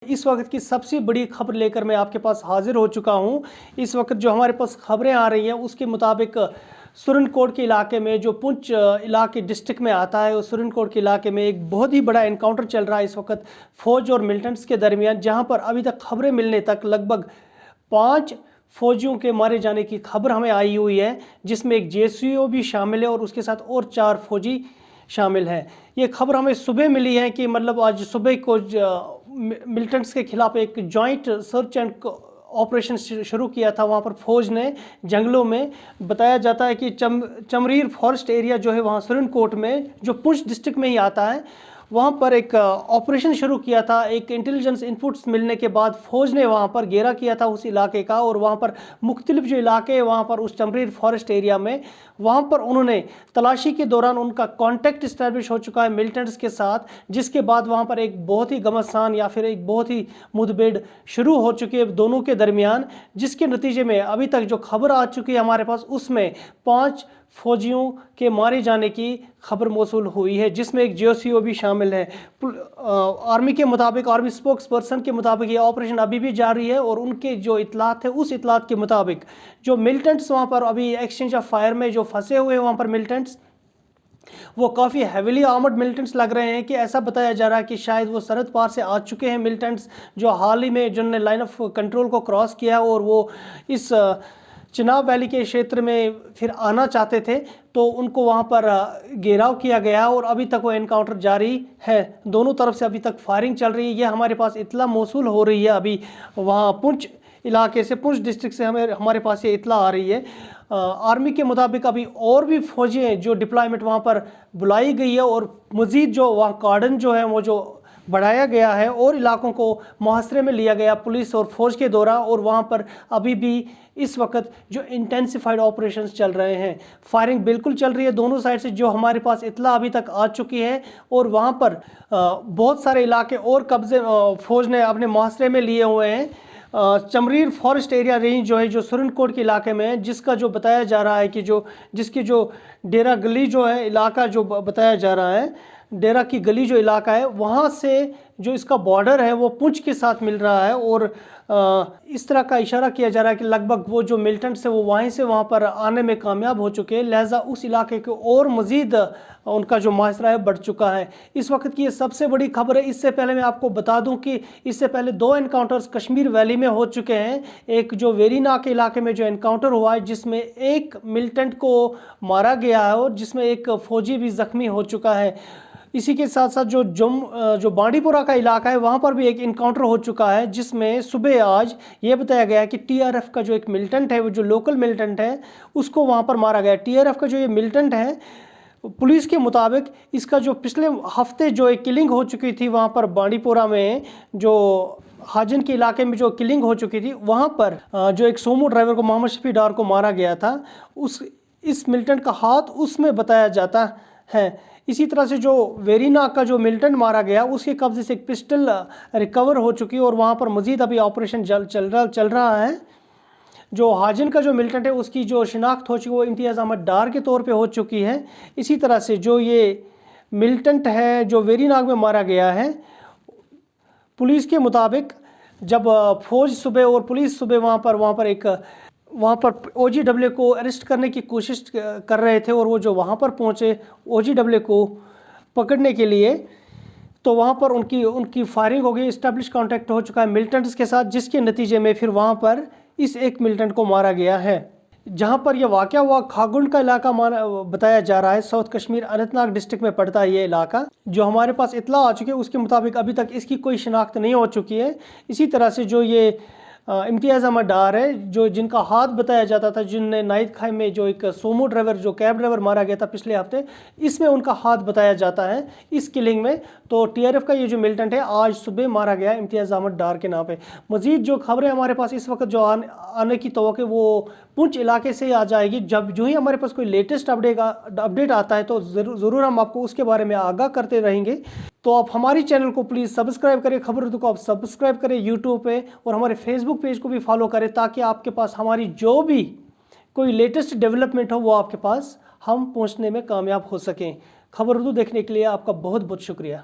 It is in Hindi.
इस वक्त की सबसे बड़ी खबर लेकर मैं आपके पास हाजिर हो चुका हूं। इस वक्त जो हमारे पास खबरें आ रही हैं उसके मुताबिक सुरनकोट के इलाके में, जो पुंछ इलाके डिस्ट्रिक्ट में आता है, उस सुरनकोट के इलाके में एक बहुत ही बड़ा एनकाउंटर चल रहा है इस वक्त फ़ौज और मिलिटेंट्स के दरमियान, जहां पर अभी तक खबरें मिलने तक लगभग 5 फौजियों के मारे जाने की खबर हमें आई हुई है, जिसमें एक जेसीओ भी शामिल है और उसके साथ और 4 फौजी शामिल हैं। ये खबर हमें सुबह मिली है कि मतलब आज सुबह को मिलिटेंट्स के खिलाफ एक जॉइंट सर्च एंड ऑपरेशन शुरू किया था। वहाँ पर फौज ने जंगलों में, बताया जाता है कि चमरीर फॉरेस्ट एरिया जो है वहाँ सुरनकोट में, जो पुंछ डिस्ट्रिक्ट में ही आता है, वहाँ पर एक ऑपरेशन शुरू किया था। एक इंटेलिजेंस इनपुट्स मिलने के बाद फौज ने वहाँ पर घेरा किया था उस इलाके का, और वहाँ पर मुख्तलिफ जो इलाके हैं वहाँ पर उस चमरीर फॉरेस्ट एरिया में, वहाँ पर उन्होंने तलाशी के दौरान उनका कांटेक्ट इस्टेब्लिश हो चुका है मिलिटेंट्स के साथ, जिसके बाद वहाँ पर एक बहुत ही घमासान या फिर एक बहुत ही मुठभेड़ शुरू हो चुकी है दोनों के दरमियान, जिसके नतीजे में अभी तक जो खबर आ चुकी है हमारे पास, उसमें 5 फौजियों के मारे जाने की खबर मौसूल हुई है, जिसमें एक जेसीओ भी शामिल है। आर्मी के मुताबिक, आर्मी स्पोक्स पर्सन के मुताबिक ये ऑपरेशन अभी भी जारी है, और उनके जो इतलात है उस इतलात के मुताबिक जो मिलिटेंट्स वहाँ पर अभी एक्सचेंज ऑफ फायर में जो फंसे हुए हैं वहाँ पर मिलिटेंट्स, वो काफ़ी हैविली आर्मड मिलिटेंट्स लग रहे हैं। कि ऐसा बताया जा रहा है कि शायद वो सरहद पार से आ चुके हैं मिलिटेंट्स, जो हाल ही में जिन्होंने लाइन ऑफ कंट्रोल को क्रॉस किया और वो इस चिनाब वैली के क्षेत्र में फिर आना चाहते थे, तो उनको वहाँ पर घेराव किया गया और अभी तक वो एनकाउंटर जारी है। दोनों तरफ से अभी तक फायरिंग चल रही है। ये हमारे पास इतला मौसूल हो रही है अभी वहाँ पुंछ इलाके से, पुंछ डिस्ट्रिक्ट से हमारे पास ये इतला आ रही है। आर्मी के मुताबिक अभी और भी फौजी हैं जो डिप्लॉयमेंट वहाँ पर बुलाई गई है, और मज़ीद जो वहाँ कार्डन जो है वो जो बढ़ाया गया है और इलाकों को मुहासरे में लिया गया पुलिस और फौज के द्वारा, और वहाँ पर अभी भी इस वक्त जो इंटेंसिफाइड ऑपरेशंस चल रहे हैं, फायरिंग बिल्कुल चल रही है दोनों साइड से, जो हमारे पास इतला अभी तक आ चुकी है। और वहाँ पर बहुत सारे इलाके और कब्जे फौज ने अपने मुहासरे में लिए हुए हैं। चमरीर फॉरेस्ट एरिया रेंज जो है, जो सुरनकोट के इलाके में है, जिसका जो बताया जा रहा है कि जिसकी जो डेरा गली जो है इलाका जो बताया जा रहा है, डेरा की गली जो इलाका है, वहाँ से जो इसका बॉर्डर है वो पुंछ के साथ मिल रहा है। और इस तरह का इशारा किया जा रहा है कि लगभग वो जो मिलिटेंट्स है वो वहाँ पर आने में कामयाब हो चुके हैं, लिहाजा उस इलाके को और मज़ीद उनका जो मुहासरा है बढ़ चुका है। इस वक्त की ये सबसे बड़ी खबर है। इससे पहले मैं आपको बता दूं कि इससे पहले 2 एनकाउंटर्स कश्मीर वैली में हो चुके हैं। एक जो वेरीनाग के इलाके में जो एनकाउंटर हुआ है, जिसमें एक मिलिटेंट को मारा गया है और जिसमें एक फ़ौजी भी ज़ख्मी हो चुका है। इसी के साथ साथ जो बांडीपुरा का इलाका है, वहाँ पर भी एक इनकाउंटर हो चुका है, जिसमें सुबह आज ये बताया गया है कि टीआरएफ का जो एक मिलिटेंट है, वो जो लोकल मिलिटेंट है, उसको वहाँ पर मारा गया। टीआरएफ का जो ये मिलिटेंट है, पुलिस के मुताबिक इसका जो पिछले हफ्ते जो एक किलिंग हो चुकी थी वहाँ पर बांडीपुरा में, जो हाजिन के इलाके में जो किलिंग हो चुकी थी, वहाँ पर जो एक सोमो ड्राइवर को, मोहम्मद शफी डार को मारा गया था, इस मिलिटेंट का हाथ उसमें बताया जाता है। इसी तरह से जो वेरीनाग का जो मिलिटेंट मारा गया, उसके कब्जे से एक पिस्टल रिकवर हो चुकी है और वहाँ पर मज़ीद अभी ऑपरेशन चल रहा है। जो हाजिन का जो मिलिटेंट है उसकी जो शिनाख्त हो चुकी है वो इम्तियाज़ अहमद डार के तौर पे हो चुकी है। इसी तरह से जो ये मिलिटेंट है जो वेरीनाग में मारा गया है, पुलिस के मुताबिक जब फौज सुबह और पुलिस सुबह वहाँ पर OGW को अरेस्ट करने की कोशिश कर रहे थे, और वो जो वहाँ पर पहुँचे OGW को पकड़ने के लिए, तो वहाँ पर उनकी फायरिंग हो गई। इस्टेब्लिश कॉन्टैक्ट हो चुका है मिलिटेंट्स के साथ, जिसके नतीजे में फिर वहाँ पर इस एक मिलिटेंट को मारा गया है। जहाँ पर यह वाक़या हुआ खागुंड का इलाका बताया जा रहा है, साउथ कश्मीर अनंतनाग डिस्ट्रिक्ट में पड़ता है ये इलाका। जो हमारे पास इतला आ चुकी है उसके मुताबिक अभी तक इसकी कोई शिनाख्त नहीं हो चुकी है। इसी तरह से जो ये इम्तियाज़ अहमद डार है, जिनका हाथ बताया जाता था, जिनने नाइद खाई में जो एक सोमो ड्राइवर, जो कैब ड्राइवर मारा गया था पिछले हफ्ते, इसमें उनका हाथ बताया जाता है इस किलिंग में। तो टीआरएफ का ये जो मिलिटेंट है आज सुबह मारा गया इम्तियाज़ अहमद डार के नाम पे। मज़ीद जो खबरें हमारे पास इस वक्त जो आने की तवक्को वो पुंछ इलाके से आ जाएगी। जब जो ही हमारे पास कोई लेटेस्ट अपडेट आता है तो ज़रूर हम आपको उसके बारे में आगाह करते रहेंगे। तो आप हमारी चैनल को प्लीज़ सब्सक्राइब करें, खबर उर्दू को आप सब्सक्राइब करें यूट्यूब पे, और हमारे फेसबुक पेज को भी फॉलो करें, ताकि आपके पास हमारी जो भी कोई लेटेस्ट डेवलपमेंट हो वो आपके पास हम पहुंचने में कामयाब हो सकें। खबर उर्दू देखने के लिए आपका बहुत बहुत शुक्रिया।